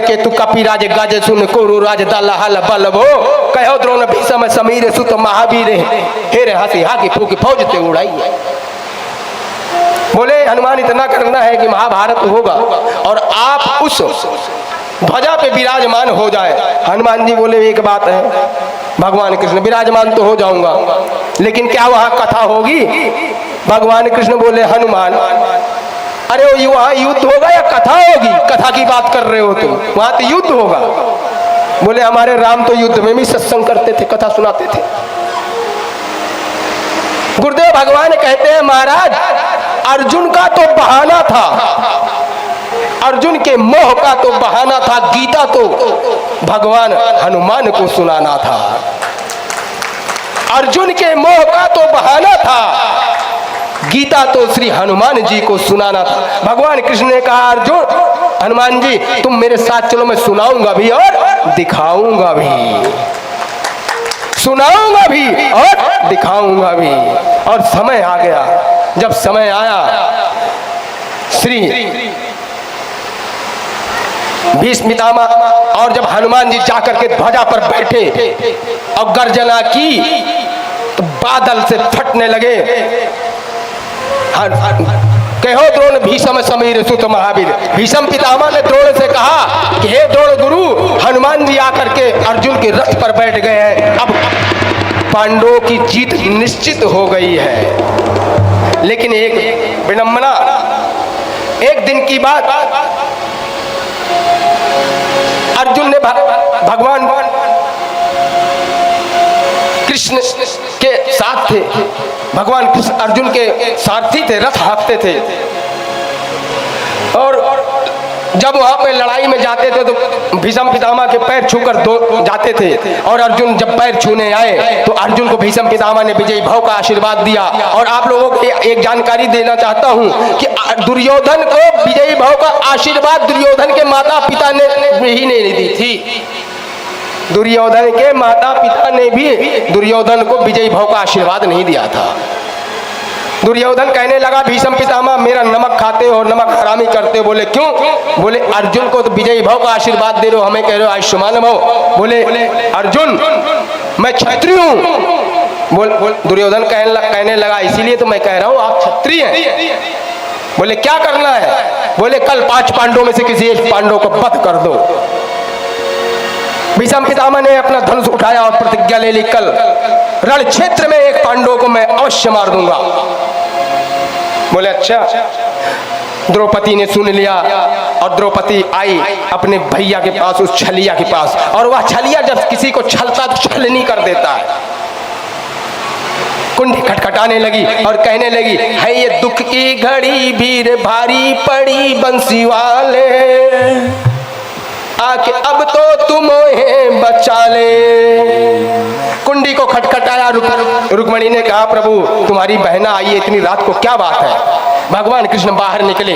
के तू कपिराज गज सुन कुरु राज दल हल बल भो कहो द्रोण भीषम समीर सुत महावीर हेरे हंसी हाकी फूकी फौज ते उड़ाई। बोले हनुमान इतना करना है कि महाभारत होगा और आप उस ध्वजा पे विराजमान हो जाए। हनुमान जी बोले एक बात है भगवान कृष्ण, विराजमान तो हो जाऊंगा लेकिन क्या वहां कथा होगी? भगवान कृष्ण बोले हनुमान अरे वहां युद्ध होगा या कथा होगी? कथा की बात कर रहे हो तुम, वहां तो युद्ध होगा। बोले हमारे राम तो युद्ध में भी सत्संग करते थे, कथा सुनाते थे। गुरुदेव भगवान कहते हैं महाराज अर्जुन का तो बहाना था, अर्जुन के मोह का तो बहाना था, गीता तो भगवान हनुमान को सुनाना था। अर्जुन के मोह का तो बहाना था, गीता तो श्री हनुमान जी को सुनाना था। भगवान कृष्ण ने कहा अर्जुन हनुमान जी तुम मेरे साथ चलो, मैं सुनाऊंगा भी और दिखाऊंगा भी, सुनाऊंगा भी और दिखाऊंगा भी। और समय आ गया, जब समय आया श्री भीष्म पितामह और जब हनुमान जी जाकर के ध्वजा पर बैठे और गर्जना की तो बादल से फटने लगे। कहो द्रोण भीषम समीर सुत महावीर। भीष्म पितामह ने द्रोण से कहा कि हे द्रोण गुरु हनुमान जी आकर के अर्जुन के रथ पर बैठ गए हैं, अब पांडवों की जीत निश्चित हो गई है। लेकिन एक विडंबना, एक दिन की बात, अर्जुन ने भगवान कृष्ण के साथ थे, भगवान कृष्ण अर्जुन के सारथी थे, रथ हाँकते थे। और जब वहां पे लड़ाई में जाते थे तो भीष्म पितामह के पैर छूकर जाते थे। और अर्जुन जब पैर छूने आए तो अर्जुन को भीष्म पितामह ने विजयी भाव का आशीर्वाद दिया। और आप लोगों को एक जानकारी देना चाहता हूं कि दुर्योधन को विजयी भाव का आशीर्वाद दुर्योधन के माता पिता ने ही नहीं दी थी। दुर्योधन के माता पिता ने भी दुर्योधन को विजयी भाव का आशीर्वाद नहीं दिया था। दुर्योधन कहने लगा भीष्म पितामह मेरा नमक खाते हो, नमक हरामी करते हो। बोले क्यों? बोले अर्जुन को तो विजयी भाव का आशीर्वाद दे रहे हो, हमें कह रहे हो आयुष्मान भव। बोले अर्जुन मैं क्षत्रिय हूं। दुर्योधन कहने लगा इसीलिए तो मैं कह रहा हूं आप क्षत्रिय हैं। बोले क्या करना है? बोले कल 5 पांडवों में से किसी एक पांडव को वध कर दो। भीष्म पितामह ने अपना धनुष उठाया और प्रतिज्ञा ले ली कल रण क्षेत्र में एक पांडव को मैं अवश्य मार दूंगा। बोले अच्छा। द्रौपदी ने सुन लिया और द्रौपदी आई अपने भैया के पास, उस छलिया के पास। और वह छलिया जब किसी को छलता तो छलनी कर देता है। कुंडी खटखटाने लगी और कहने लगी है ये दुख की घड़ी भीड़ भारी पड़ी बंसी वाले, आके अब तो तुम्हें बचा ले। कुंडी को खटखटाया। रुक्मणी ने कहा प्रभु तुम्हारी बहना आई है इतनी रात को, क्या बात है? भगवान कृष्ण बाहर निकले।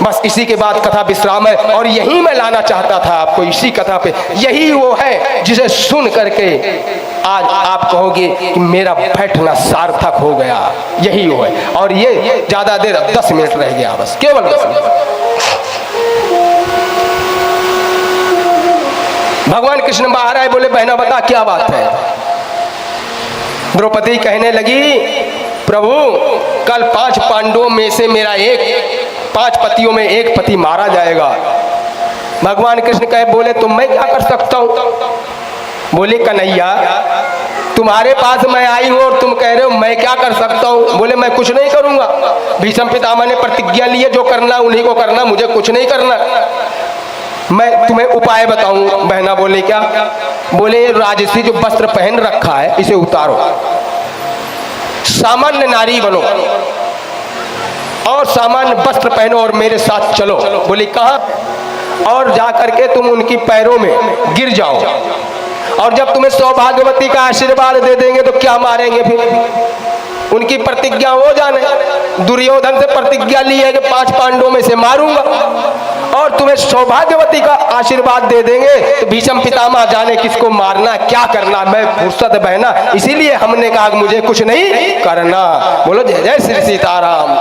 बस इसी के बाद कथा विश्राम है। और यही मैं लाना चाहता था आपको, इसी कथा पे। यही वो है जिसे सुन करके आज आप कहोगे कि मेरा बैठना सार्थक हो गया। यही वो है। और ये ज्यादा देर 10 मिनट रह गया, बस केवल 10 मिनट। भगवान कृष्ण बाहर आए। बोले बहना बता क्या बात है? द्रौपदी कहने लगी प्रभु कल 5 पांडवों में से मेरा 5 पतियों में एक पति मारा जाएगा। भगवान कृष्ण कहे बोले तो मैं क्या कर सकता हूं? बोले कन्हैया तुम्हारे पास मैं आई हूं और तुम कह रहे हो मैं क्या कर सकता हूं? बोले मैं कुछ नहीं करूंगा। भीष्म पितामह ने प्रतिज्ञा ली है, जो करना उन्हीं को करना, मुझे कुछ नहीं करना। मैं तुम्हें उपाय बताऊं। बहना बोले क्या? बोले राजसी जो वस्त्र पहन रखा है इसे उतारो, सामान्य नारी बनो और सामान्य वस्त्र पहनो और मेरे साथ चलो। बोले कहां? और जाकर के तुम उनकी पैरों में गिर जाओ और जब तुम्हें सौभाग्यवती का आशीर्वाद दे देंगे तो क्या मारेंगे फिर? उनकी प्रतिज्ञा हो जाने। दुर्योधन से प्रतिज्ञा ली है कि 5 पांडवों में से मारूंगा और तुम्हें सौभाग्यवती का आशीर्वाद दे देंगे तो भीष्म पितामह जाने किसको मारना, क्या करना। मैं फुर्सत बहना, इसीलिए हमने कहा मुझे कुछ नहीं करना। बोलो जय जय श्री सीताराम।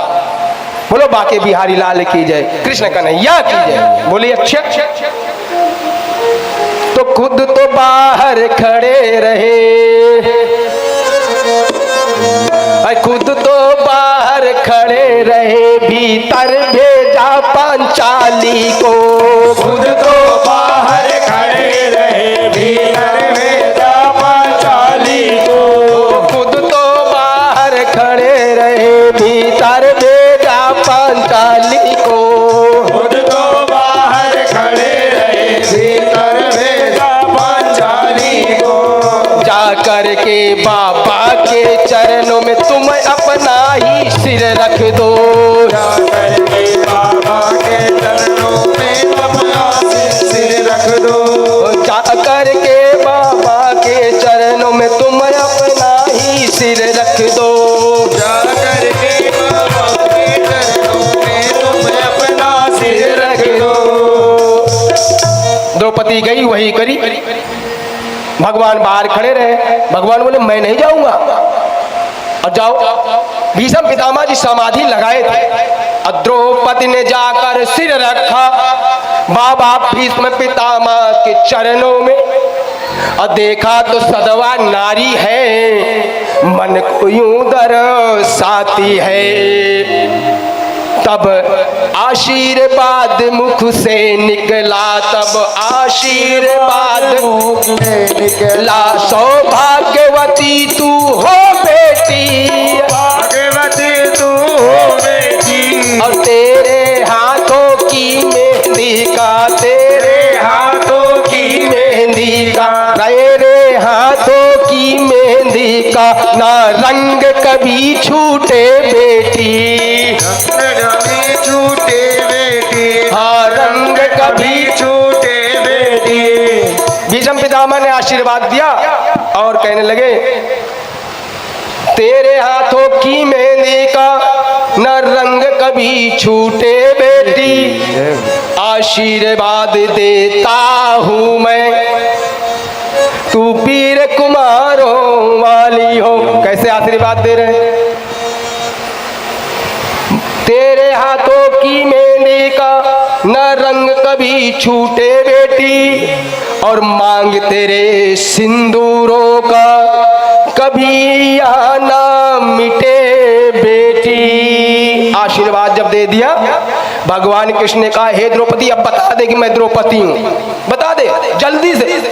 बोलो बाके बिहारी लाल की जय, कृष्ण कन्हैया की जय। बोलिए अच्छा। तो खुद तो बाहर खड़े रहे, खुद तो बाहर खड़े रहे, भीतर भेजा पांचाली को। खुद तो बाहर खड़े रहे, भीतर भेजा पांचाली को। खुद तो बाहर खड़े रहे, भीतर भेजा पांचाली को। खुद तो बाहर खड़े रहे, भीतर भेजा पांचाली को। जा करके बाबा के चरणों में तुम अपना ही सिर रख दो। जा करके बाबा के चरणों में अपना सिर रख दो। जा करके बाबा के चरणों में तुम अपना ही सिर रख दो। जा करके बाबा के चरणों में तुम अपना सिर रख दो। द्रौपदी गई, वही करी। भगवान बाहर खड़े रहे। भगवान बोले मैं नहीं जाऊंगा, और जाओ। भीष्म पितामह जी समाधि लगाए थे, और द्रौपदी ने जाकर सिर रखा बाबा भीष्म पितामह के चरणों में, और देखा तो सदवा नारी है, मन को यूं दर्शाती है। तब आशीर्वाद मुख से निकला, तब आशीर्वाद मुख से निकला। सौभाग्यवती तू हो बेटी, भाग्यवती तू हो बेटी। और तेरे हाथों की मेहंदी का, तेरे हाथों की मेहंदी का, तेरे हाथों की मेहंदी का ना रंग कभी छूटे बेटी। कभी छूटे बेटी, हाँ रंग कभी छूटे बेटी। भीष्म पितामह ने आशीर्वाद दिया और कहने लगे तेरे हाथों की मेहंदी का न रंग कभी छूटे बेटी। आशीर्वाद देता हूँ मैं, तू वीर कुमारों वाली हो। कैसे आशीर्वाद दे रहे हैं? तेरे हाथों की मेहंदी का न रंग कभी छूटे बेटी, और मांग तेरे सिंदूरों का कभी आना मिटे बेटी। आशीर्वाद जब दे दिया, भगवान कृष्ण ने कहा हे द्रौपदी अब बता दे कि मैं द्रौपदी हूँ, बता दे जल्दी से।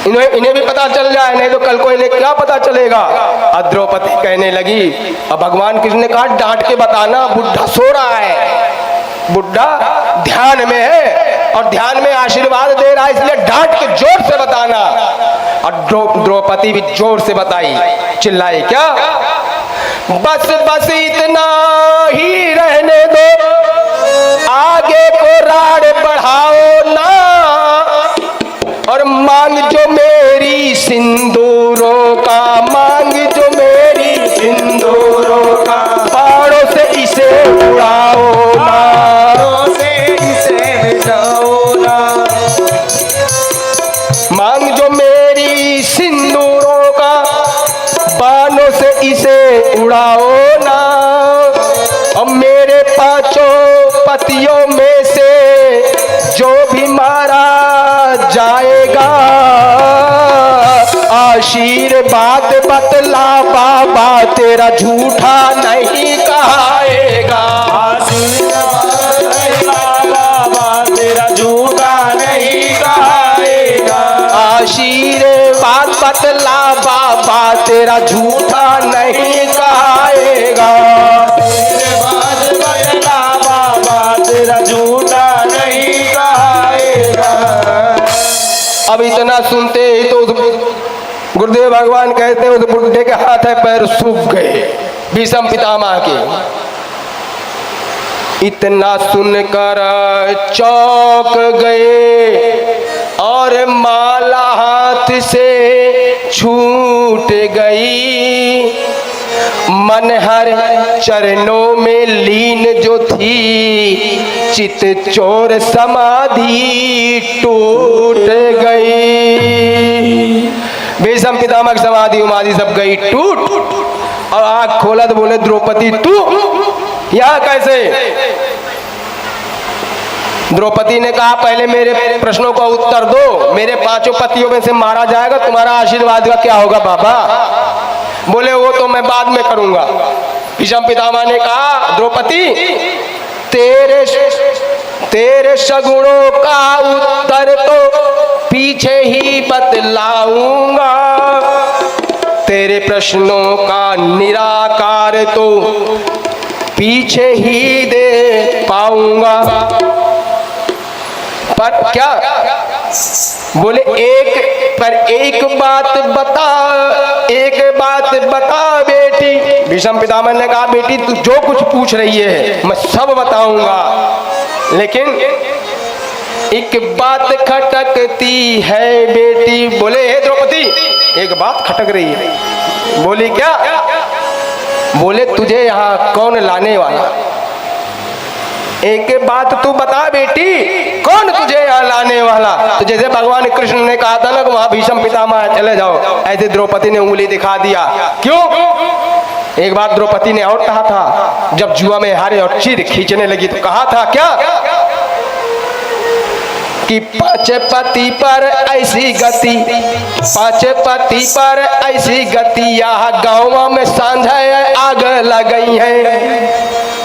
इन्हें भी पता चल जाए, नहीं तो कल को इन्हें क्या पता चलेगा। और द्रौपदी कहने लगी, अब भगवान कृष्ण ने कहा डांट के बताना, बुढ़ा सो रहा है, बुढ़ा ध्यान में है और ध्यान में आशीर्वाद दे रहा है, इसलिए डांट के जोर से बताना। और द्रौपदी भी जोर से बताई, चिल्लाई क्या, बस बस इतना ही रहने दो, आगे को राड़ बढ़ाओ ना, और मांग जो मेरी सिंदूरों का, मांग जो मेरी सिंदूरों का, बाणों से इसे उड़ाओ ना, बाणों से इसे मिटाओ ना। मांग जो मेरी सिंदूरों का, बाणों से इसे उड़ाओ ना। और मेरे पांचों पतियों में से जो भी मारा जाएगा, आशीर्वाद बतला बाबा तेरा झूठा नहीं कहाएगा। आशीर्वाद बाबा तेरा झूठा नहीं कहाएगा। आशीर्वाद बतला बाबा तेरा झूठा नहीं कहाएगा। आशीर्वाद बतला बाबा तेरा झूठा नहीं कहाएगा। अब इतना सुनते ही तो गुरुदेव भगवान कहते हैं उस बुढ़े के हाथ है पैर सूख गए भीष्म पितामह के। इतना सुनकर चौंक गए और माला हाथ से छूट गई। मन हर चरणों में लीन जो थी, चित चोर समाधि टूट गई। भीष्म पितामह की समाधि उमाधि सब गई टूट। और आँख खोला तो बोले द्रौपदी तू यह कैसे? द्रौपदी ने कहा पहले मेरे प्रश्नों का उत्तर दो, मेरे 5 पतियों में से मारा जाएगा, तुम्हारा आशीर्वाद का क्या होगा बाबा? बोले वो तो मैं बाद में करूंगा। भीष्म पितामह ने कहा द्रौपदी तेरे सगुणों का उत्तर तो पीछे ही बतलाऊंगा, तेरे प्रश्नों का निराकार तो पीछे ही दे पाऊंगा। पर क्या? बोले एक बात बता बेटी। भीष्म पितामह ने कहा बेटी तू जो कुछ पूछ रही है मैं सब बताऊंगा, लेकिन एक बात खटकती है बेटी। बोले हे द्रौपदी एक बात खटक रही है। बोली क्या? बोले तुझे यहाँ कौन लाने वाला? एक बात तू बता बेटी, कौन तुझे यहाँ लाने वाला? तो जैसे भगवान कृष्ण ने कहा था ना कि वहां भीष्म पितामह चले जाओ, ऐसे द्रौपदी ने उंगली दिखा दिया। क्यों? एक बार द्रौपदी ने और कहा था, जब जुआ में हारे और चीर खींचने लगी तो कहा था क्या कि 5 पति पर ऐसी गति, 5 पति पर ऐसी गति, यहाँ गाँव में सांझ आग लग गई है।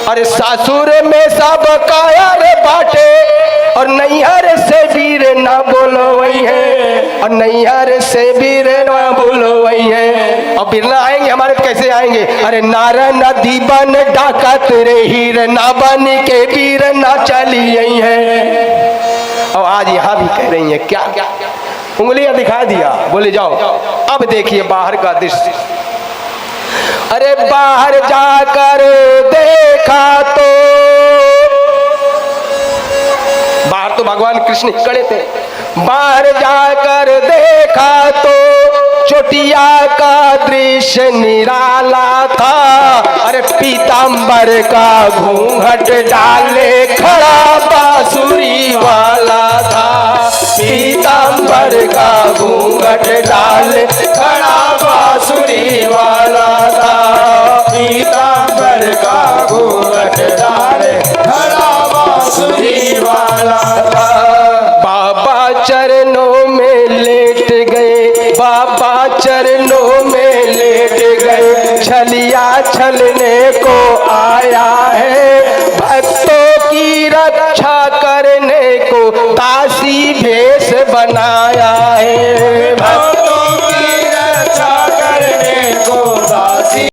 अरे सासुर में सब कायर बाटे और नैहर से वीर ना बोलो वही है, और नैहर से वीर ना बोलो वही है। और वीर ना आएंगे हमारे तो कैसे आएंगे? अरे नारा नदी बन डाकत रे हीर ना बन के वीर ना चली आई है। और आज यहाँ भी कह रही है क्या? उंगलियां दिखा दिया। बोले जाओ अब देखिए बाहर का दृश्य। अरे बाहर जाकर देखा तो, बाहर तो भगवान कृष्ण खड़े थे, बाहर जाकर देखा तो चोटिया का दृश्य निराला था। अरे पीतांबर का घूंघट डाले खड़ा बांसुरी वाला था, पीतांबर का घूंघट डाले खड़ा बांसुरी वाला था, पीतांबर का घूंघट डाले खड़ा बांसुरी वाला था। बाबा चरणों में लेट गए, बाबा चरणों में लेट गए, छलिया छलने